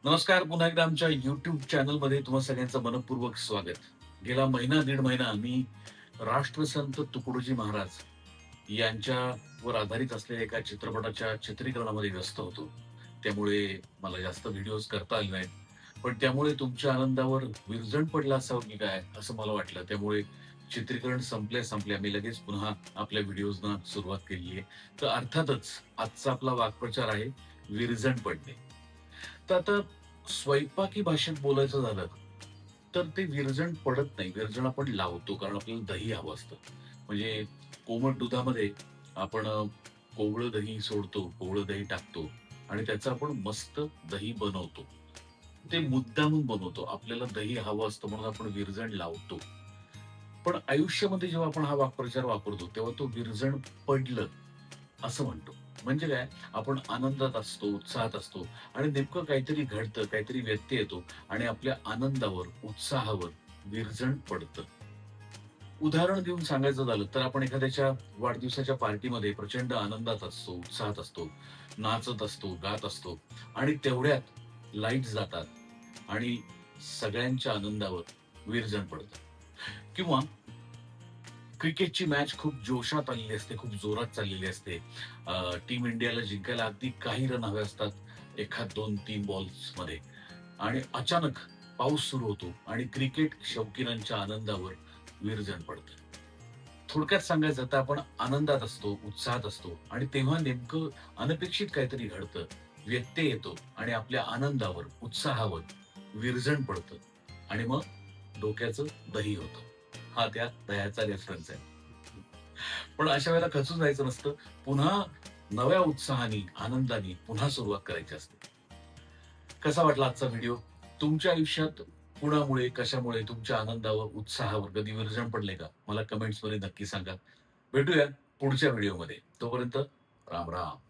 नमस्कार. पुन्हा एकदा आमच्या YouTube चॅनलमध्ये तुम्हा सगळ्यांचं मनःपूर्वक स्वागत. गेला महिना, दीड महिना मी राष्ट्रसंत तुकडोजी महाराज यांच्यावर आधारित असलेल्या एका चित्रपटाच्या चित्रीकरणामध्ये व्यस्त होतो. त्यामुळे मला जास्त व्हिडिओज करता आले नाहीत. पण त्यामुळे तुमच्या आनंदावर विरजण पडलं असावं की काय, असं मला वाटलं. त्यामुळे चित्रीकरण संपल्या-संपल्या मी लगेच पुन्हा आपल्या व्हिडिओजना सुरुवात केली आहे. तर अर्थातच आजचा आपला वाक्प्रचार आहे, विरजण पडणे. तर आता स्वयंपाकी भाषेत बोलायचं झालं, तर ते विरजण पडत नाही. विरजण आपण लावतो कारण आपल्याला दही हवं असतं. म्हणजे कोमट दुधामध्ये आपण कोवळं दही सोडतो, कोवळं दही टाकतो आणि त्याचं आपण मस्त दही बनवतो. ते मुद्दामून बनवतो. आपल्याला दही हवं असतं म्हणून आपण विरजण लावतो. पण आयुष्यामध्ये जेव्हा आपण हा वाक्प्रचार वापरतो, तेव्हा तो विरजण पडलं असं म्हणतो. म्हणजे काय, आपण आनंदात असतो, उत्साहात असतो आणि नेमकं काहीतरी घडतं, काहीतरी व्यत्यय येतो आणि आपल्या आनंदावर, उत्साहावर विरजण पडतं. उदाहरण देऊन सांगायचं झालं तर आपण एखाद्याच्या वाढदिवसाच्या पार्टीमध्ये प्रचंड आनंदात असतो, उत्साहात असतो, नाचत असतो, गात असतो आणि तेवढ्यात लाईट्स जातात आणि सगळ्यांच्या आनंदावर विरजण पडतं. किंवा क्रिकेटची मॅच खूप जोशात आलेली असते, खूप जोरात चाललेली असते. टीम इंडियाला जिंकायला अगदी काही रन हवे असतात. 1, 2, 3 बॉल्समध्ये आणि अचानक पाऊस सुरू होतो आणि क्रिकेट शौकीनांच्या आनंदावर विरजण पडतं. थोडक्यात सांगायचं तर आपण आनंदात असतो, उत्साहात असतो आणि तेव्हा नेमकं अनपेक्षित काहीतरी घडतं, व्यत्यय येतो आणि आपल्या आनंदावर, उत्साहावर विरजण पडतं आणि मग डोक्याचं दही होतं. हा त्या दह्याचा रेफरन्स आहे. पण अशा वेळेला खचून जायचं नसतं. पुन्हा नव्या उत्साहाने, आनंदाने पुन्हा सुरुवात करायची असते. कसा वाटला आजचा व्हिडिओ? तुमच्या आयुष्यात कुणामुळे, कशामुळे तुमच्या आनंदावर, उत्साहावर कधी विरजण पडले का? मला कमेंट्समध्ये नक्की सांगा. भेटूया पुढच्या व्हिडिओमध्ये. तोपर्यंत राम राम.